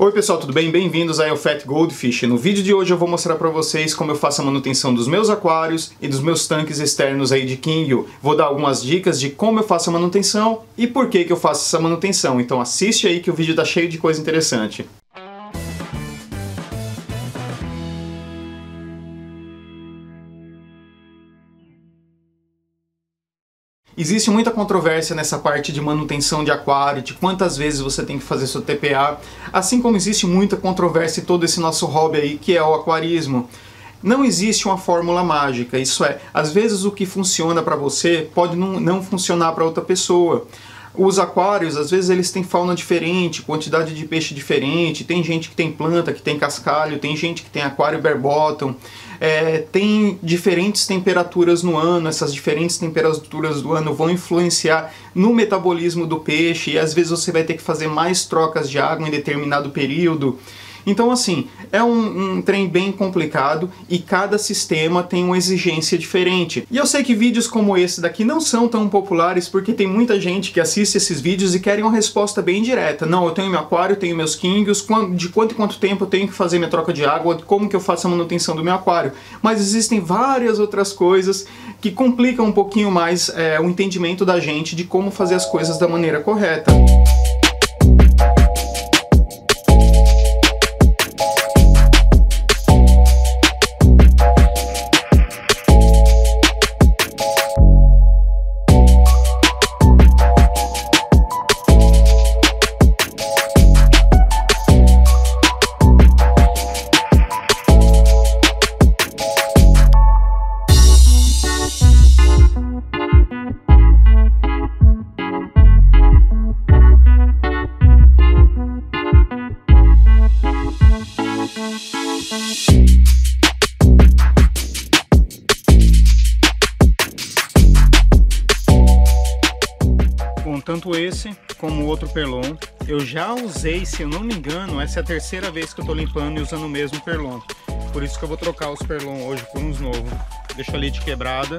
Oi pessoal, tudo bem? Bem-vindos aí ao Fat Goldfish. No vídeo de hoje eu vou mostrar para vocês como eu faço a manutenção dos meus aquários e dos meus tanques externos aí de Kinggill. Vou dar algumas dicas de como eu faço a manutenção e por que eu faço essa manutenção. Então assiste aí que o vídeo tá cheio de coisa interessante. Existe muita controvérsia nessa parte de manutenção de aquário, de quantas vezes você tem que fazer seu TPA, assim como existe muita controvérsia em todo esse nosso hobby aí, que é o aquarismo. Não existe uma fórmula mágica, isso é, às vezes o que funciona para você pode não funcionar para outra pessoa. Os aquários, às vezes eles têm fauna diferente, quantidade de peixe diferente, tem gente que tem planta, que tem cascalho, tem gente que tem aquário bare bottom, tem diferentes temperaturas no ano, essas diferentes temperaturas do ano vão influenciar no metabolismo do peixe e às vezes você vai ter que fazer mais trocas de água em determinado período. Então assim, é um trem bem complicado e cada sistema tem uma exigência diferente. E eu sei que vídeos como esse daqui não são tão populares porque tem muita gente que assiste esses vídeos e querem uma resposta bem direta. Não, eu tenho meu aquário, tenho meus Kinggill, de quanto em quanto tempo eu tenho que fazer minha troca de água, como que eu faço a manutenção do meu aquário. Mas existem várias outras coisas que complicam um pouquinho mais o entendimento da gente de como fazer as coisas da maneira correta. Tanto esse como o outro Perlon, eu já usei, se eu não me engano, essa é a terceira vez que eu tô limpando e usando o mesmo Perlon. Por isso que eu vou trocar os Perlon hoje por uns novos. Deixo ali de quebrada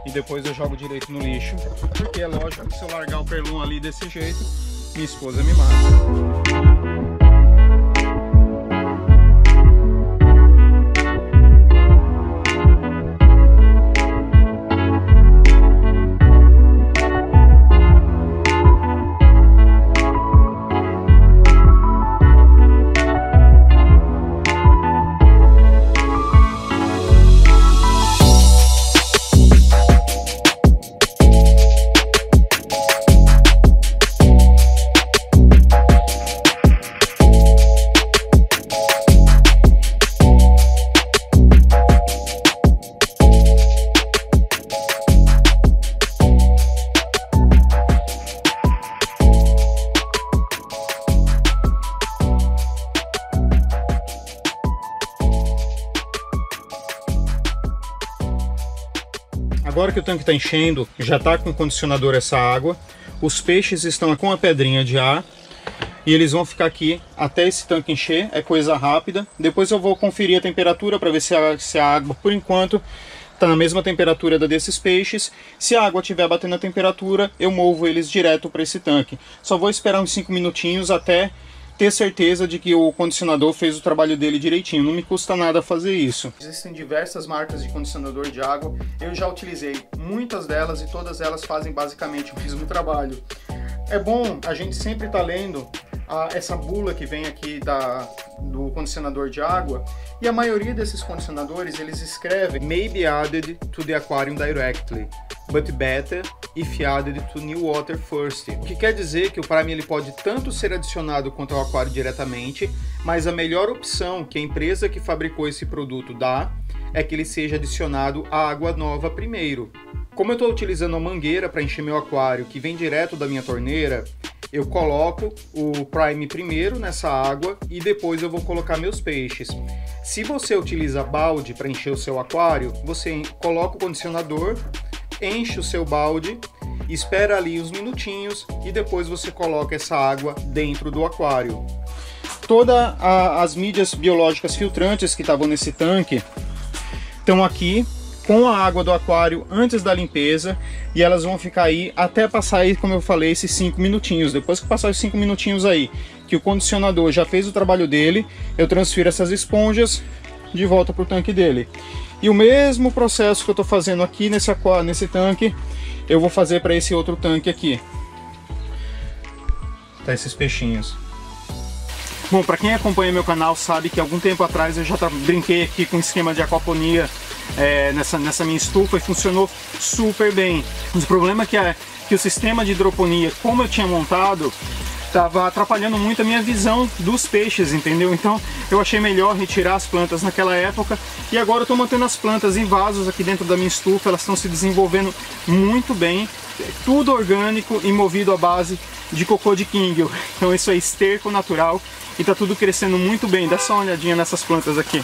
e depois eu jogo direito no lixo. Porque é lógico que se eu largar o Perlon ali desse jeito, minha esposa me mata. Agora que o tanque está enchendo, já está com condicionador essa água, os peixes estão com a pedrinha de ar e eles vão ficar aqui até esse tanque encher, é coisa rápida. Depois eu vou conferir a temperatura para ver se a água, por enquanto, está na mesma temperatura da desses peixes. Se a água estiver batendo a temperatura, eu movo eles direto para esse tanque. Só vou esperar uns 5 minutinhos até ter certeza de que o condicionador fez o trabalho dele direitinho. Não me custa nada fazer isso. Existem diversas marcas de condicionador de água. Eu já utilizei muitas delas e todas elas fazem basicamente o mesmo trabalho. É bom a gente sempre estar lendo essa bula que vem aqui do condicionador de água, e a maioria desses condicionadores eles escrevem "may be added to the aquarium directly, but better if added to new water first", o que quer dizer que o Prime ele pode tanto ser adicionado quanto ao aquário diretamente, mas a melhor opção que a empresa que fabricou esse produto dá é que ele seja adicionado à água nova primeiro. Como eu estou utilizando a mangueira para encher meu aquário, que vem direto da minha torneira, eu coloco o Prime primeiro nessa água e depois eu vou colocar meus peixes. Se você utiliza balde para encher o seu aquário, você coloca o condicionador, enche o seu balde, espera ali uns minutinhos e depois você coloca essa água dentro do aquário. Todas as mídias biológicas filtrantes que estavam nesse tanque estão aqui com a água do aquário antes da limpeza, e elas vão ficar aí até passar aí, como eu falei, esses 5 minutinhos. Depois que passar os 5 minutinhos aí, que o condicionador já fez o trabalho dele, eu transfiro essas esponjas de volta para o tanque dele. E o mesmo processo que eu estou fazendo aqui nesse tanque, eu vou fazer para esse outro tanque aqui. Tá, esses peixinhos. Bom, para quem acompanha meu canal sabe que algum tempo atrás eu já brinquei aqui com um esquema de aquaponia nessa minha estufa e funcionou super bem. O problema é que o sistema de hidroponia, como eu tinha montado, estava atrapalhando muito a minha visão dos peixes, entendeu? Então eu achei melhor retirar as plantas naquela época, e agora eu estou mantendo as plantas em vasos aqui dentro da minha estufa. Elas estão se desenvolvendo muito bem, tudo orgânico e movido à base de cocô de King. Então isso é esterco natural e está tudo crescendo muito bem. Dá só uma olhadinha nessas plantas aqui,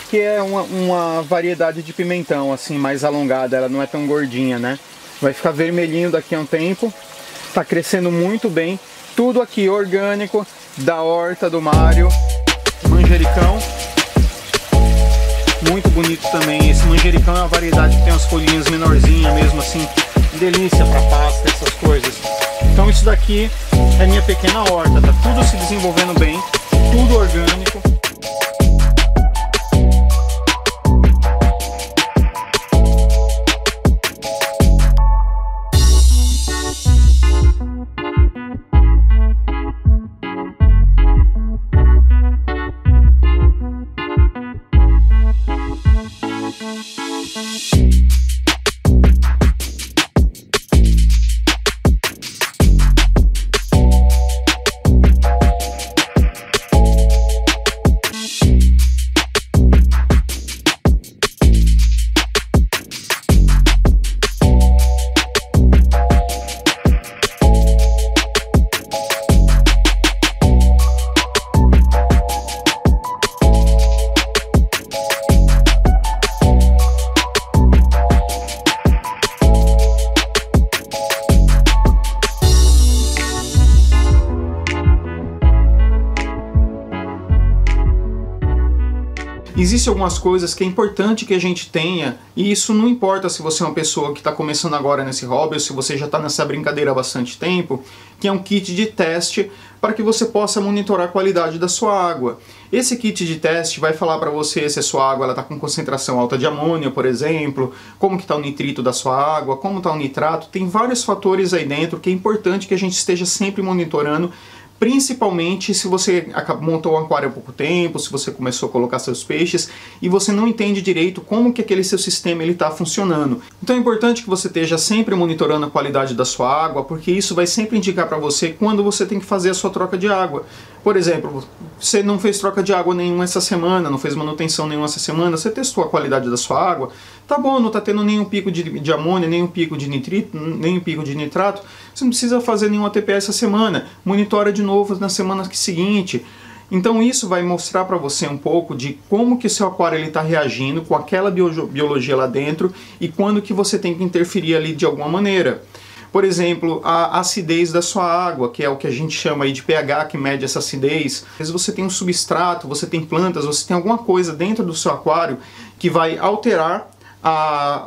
que é uma variedade de pimentão assim mais alongada, ela não é tão gordinha, né? Vai ficar vermelhinho daqui a um tempo. Tá crescendo muito bem, tudo aqui orgânico, da horta do Mário. Manjericão, muito bonito também. Esse manjericão é uma variedade que tem umas folhinhas menorzinhas mesmo assim, delícia para pasta, essas coisas. Então isso daqui é minha pequena horta, tá tudo se desenvolvendo bem, tudo orgânico. Existem algumas coisas que é importante que a gente tenha, e isso não importa se você é uma pessoa que está começando agora nesse hobby ou se você já está nessa brincadeira há bastante tempo, que é um kit de teste para que você possa monitorar a qualidade da sua água. Esse kit de teste vai falar para você se a sua água está com concentração alta de amônia, por exemplo, como que está o nitrito da sua água, como está o nitrato. Tem vários fatores aí dentro que é importante que a gente esteja sempre monitorando, principalmente se você montou um aquário há pouco tempo, se você começou a colocar seus peixes e você não entende direito como que aquele seu sistema está funcionando. Então é importante que você esteja sempre monitorando a qualidade da sua água, porque isso vai sempre indicar para você quando você tem que fazer a sua troca de água. Por exemplo, você não fez troca de água nenhuma essa semana, não fez manutenção nenhuma essa semana, você testou a qualidade da sua água, tá bom, não está tendo nenhum pico de amônia, nenhum pico de nitrito, nenhum pico de nitrato, você não precisa fazer nenhum ATP essa semana, monitora de novo na semana seguinte. Então isso vai mostrar para você um pouco de como que o seu aquário está reagindo com aquela biologia lá dentro e quando que você tem que interferir ali de alguma maneira. Por exemplo, a acidez da sua água, que é o que a gente chama aí de pH, que mede essa acidez. Às vezes você tem um substrato, você tem plantas, você tem alguma coisa dentro do seu aquário que vai alterar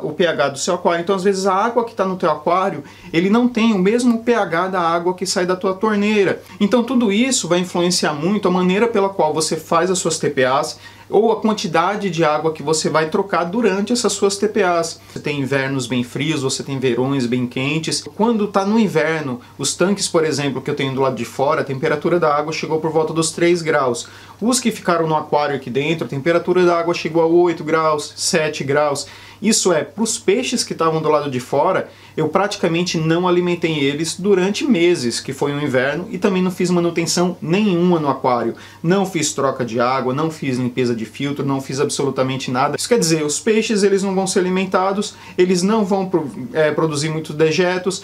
o pH do seu aquário. Então às vezes a água que está no teu aquário, ele não tem o mesmo pH da água que sai da tua torneira. Então tudo isso vai influenciar muito a maneira pela qual você faz as suas TPAs ou a quantidade de água que você vai trocar durante essas suas TPAs. Você tem invernos bem frios, você tem verões bem quentes. Quando está no inverno, os tanques, por exemplo, que eu tenho do lado de fora, a temperatura da água chegou por volta dos 3 graus. Os que ficaram no aquário aqui dentro, a temperatura da água chegou a 8 graus, 7 graus. Isso é, para os peixes que estavam do lado de fora, eu praticamente não alimentei eles durante meses, que foi o inverno, e também não fiz manutenção nenhuma no aquário. Não fiz troca de água, não fiz limpeza de filtro, não fiz absolutamente nada. Isso quer dizer, os peixes eles não vão ser alimentados, eles não vão produzir muitos dejetos,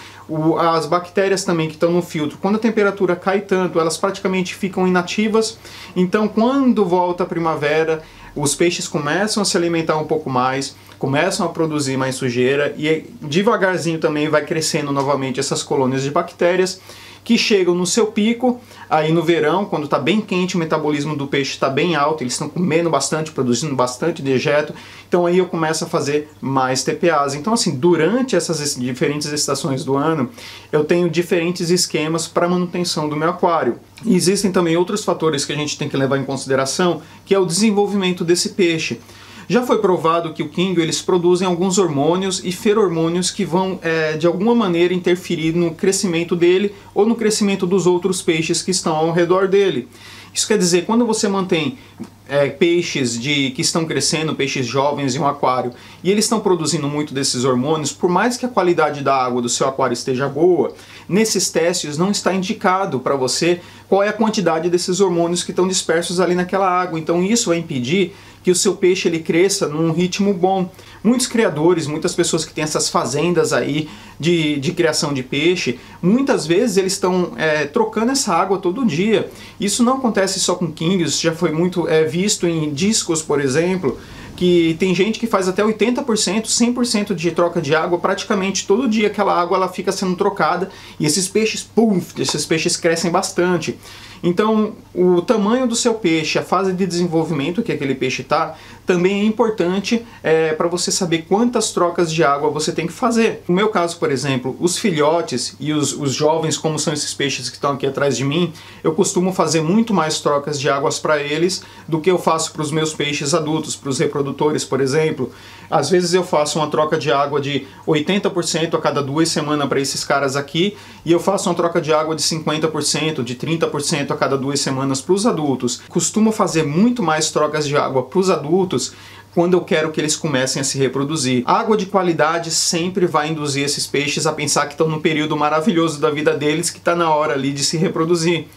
as bactérias também que estão no filtro, quando a temperatura cai tanto, elas praticamente ficam inativas. Então quando volta a primavera, os peixes começam a se alimentar um pouco mais, começam a produzir mais sujeira e devagarzinho também vai crescendo novamente essas colônias de bactérias que chegam no seu pico, aí no verão, quando está bem quente, o metabolismo do peixe está bem alto, eles estão comendo bastante, produzindo bastante dejeto, então aí eu começo a fazer mais TPAs. Então assim, durante essas diferentes estações do ano, eu tenho diferentes esquemas para manutenção do meu aquário. E existem também outros fatores que a gente tem que levar em consideração, que é o desenvolvimento desse peixe. Já foi provado que o Kingio, eles produzem alguns hormônios e feromônios que vão, de alguma maneira, interferir no crescimento dele ou no crescimento dos outros peixes que estão ao redor dele. Isso quer dizer, quando você mantém peixes que estão crescendo, peixes jovens em um aquário, e eles estão produzindo muito desses hormônios, por mais que a qualidade da água do seu aquário esteja boa, nesses testes não está indicado para você qual é a quantidade desses hormônios que estão dispersos ali naquela água. Então isso vai impedir que o seu peixe ele cresça num ritmo bom. Muitos criadores, muitas pessoas que têm essas fazendas aí de criação de peixe, muitas vezes eles estão trocando essa água todo dia. Isso não acontece só com Kingios, já foi muito visto em discos, por exemplo, que tem gente que faz até 80%, 100% de troca de água, praticamente todo dia aquela água ela fica sendo trocada e esses peixes crescem bastante. Então, o tamanho do seu peixe, a fase de desenvolvimento que aquele peixe está, também é importante para você saber quantas trocas de água você tem que fazer. No meu caso, por exemplo, os filhotes e os jovens, como são esses peixes que estão aqui atrás de mim, eu costumo fazer muito mais trocas de águas para eles do que eu faço para os meus peixes adultos, para os reprodutores, por exemplo. Às vezes eu faço uma troca de água de 80% a cada 2 semanas para esses caras aqui, e eu faço uma troca de água de 50%, de 30% a cada 2 semanas para os adultos. Costumo fazer muito mais trocas de água para os adultos quando eu quero que eles comecem a se reproduzir. A água de qualidade sempre vai induzir esses peixes a pensar que estão num período maravilhoso da vida deles, que está na hora ali de se reproduzir.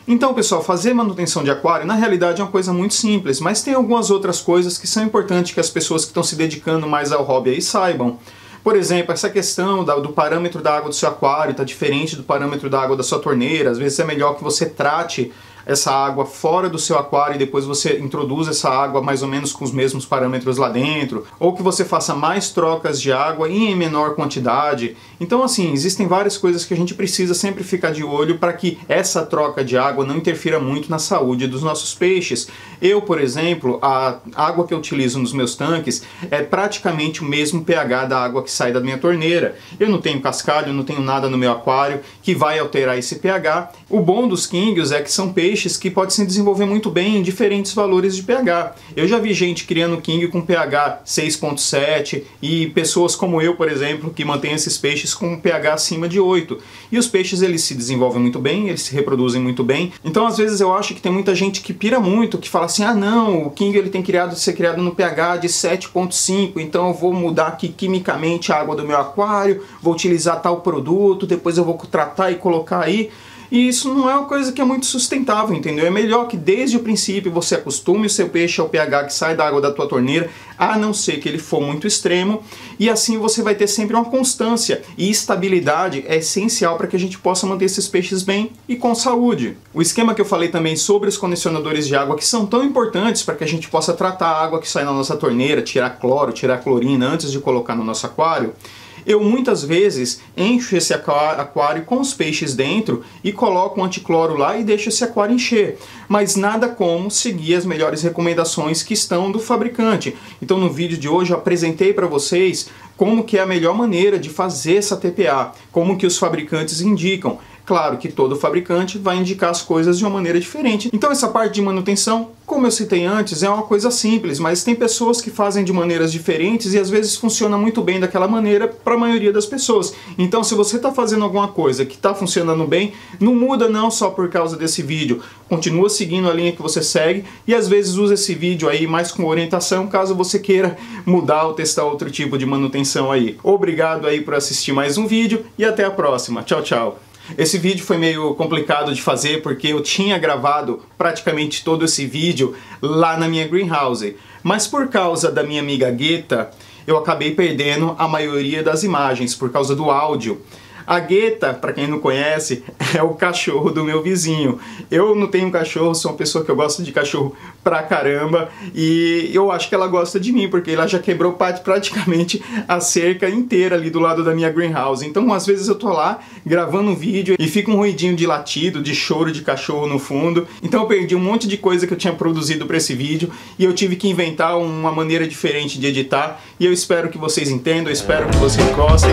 Então, pessoal, fazer manutenção de aquário, na realidade, é uma coisa muito simples, mas tem algumas outras coisas que são importantes que as pessoas que estão se dedicando mais ao hobby aí saibam. Por exemplo, essa questão do parâmetro da água do seu aquário está diferente do parâmetro da água da sua torneira. Às vezes é melhor que você trate essa água fora do seu aquário e depois você introduza essa água mais ou menos com os mesmos parâmetros lá dentro, ou que você faça mais trocas de água e em menor quantidade. Então assim, existem várias coisas que a gente precisa sempre ficar de olho para que essa troca de água não interfira muito na saúde dos nossos peixes. Eu, por exemplo, a água que eu utilizo nos meus tanques é praticamente o mesmo pH da água que sai da minha torneira. Eu não tenho cascalho, eu não tenho nada no meu aquário que vai alterar esse pH. O bom dos Kingios é que são peixes que podem se desenvolver muito bem em diferentes valores de pH. Eu já vi gente criando Kingio com pH 6.7 e pessoas como eu, por exemplo, que mantêm esses peixes com pH acima de 8. E os peixes eles se desenvolvem muito bem, eles se reproduzem muito bem. Então às vezes eu acho que tem muita gente que pira muito, que fala assim, ah não, o Kingio ele tem que ser criado no pH de 7.5, então eu vou mudar aqui quimicamente a água do meu aquário, vou utilizar tal produto, depois eu vou tratar e colocar aí. E isso não é uma coisa que é muito sustentável, entendeu? É melhor que desde o princípio você acostume o seu peixe ao pH que sai da água da tua torneira, a não ser que ele for muito extremo, e assim você vai ter sempre uma constância, e estabilidade é essencial para que a gente possa manter esses peixes bem e com saúde. O esquema que eu falei também sobre os condicionadores de água, que são tão importantes para que a gente possa tratar a água que sai na nossa torneira, tirar cloro, tirar clorina antes de colocar no nosso aquário, eu muitas vezes encho esse aquário com os peixes dentro e coloco um anticloro lá e deixo esse aquário encher. Mas nada como seguir as melhores recomendações que estão do fabricante. Então no vídeo de hoje eu apresentei para vocês como que é a melhor maneira de fazer essa TPA, como que os fabricantes indicam. Claro que todo fabricante vai indicar as coisas de uma maneira diferente. Então essa parte de manutenção, como eu citei antes, é uma coisa simples, mas tem pessoas que fazem de maneiras diferentes e às vezes funciona muito bem daquela maneira para a maioria das pessoas. Então se você está fazendo alguma coisa que está funcionando bem, não muda não só por causa desse vídeo. Continua seguindo a linha que você segue e às vezes usa esse vídeo aí mais com orientação caso você queira mudar ou testar outro tipo de manutenção aí. Obrigado aí por assistir mais um vídeo e até a próxima. Tchau, tchau. Esse vídeo foi meio complicado de fazer porque eu tinha gravado praticamente todo esse vídeo lá na minha greenhouse, mas por causa da minha amiga Guetta, eu acabei perdendo a maioria das imagens por causa do áudio. A Gueta, para quem não conhece, é o cachorro do meu vizinho. Eu não tenho cachorro, sou uma pessoa que eu gosto de cachorro pra caramba, e eu acho que ela gosta de mim, porque ela já quebrou praticamente a cerca inteira ali do lado da minha greenhouse. Então às vezes eu tô lá gravando um vídeo e fica um ruidinho de latido, de choro de cachorro no fundo. Então eu perdi um monte de coisa que eu tinha produzido para esse vídeo e eu tive que inventar uma maneira diferente de editar, e eu espero que vocês entendam, eu espero que vocês gostem.